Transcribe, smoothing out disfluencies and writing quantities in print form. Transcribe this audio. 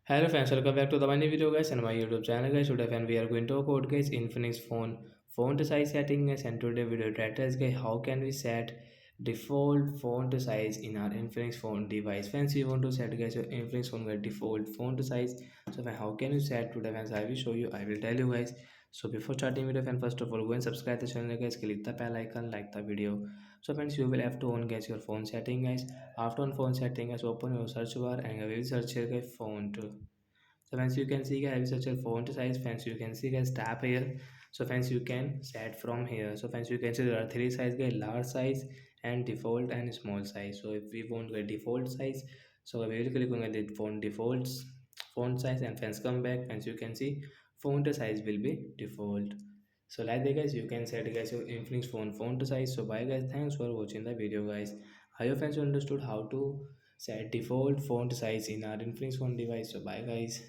Hello friends, welcome back to the new video guys and my YouTube channel guys. Today friend, we are going to talk about guys infinix font size setting guys, and today video title is guys how can we set default font size in our infinix phone device. Friends, you want to set guys your infinix phone with default font size. So friend, how can you set today friends? I will show you, I will tell you guys. So before starting video friend, first of all go and subscribe the channel guys, click the bell icon, like the video. So friends, you will have to on guys your phone setting guys. After on phone setting guys, open your search bar and I will search here guys font. So friends, you can see guys, I will search your font size. Friends, you can see guys tap here. So friends, you can set from here. So friends, you can see there are three size guys: large size and default and small size. So if we want the default size, so we will click on the font defaults font size, and friends come back. Friends, you can see font size will be default. So like that guys, you can set guys your infinix font size. So bye guys, thanks for watching the video guys. I hope friends you understood how to set default font size in our infinix phone device. So bye guys.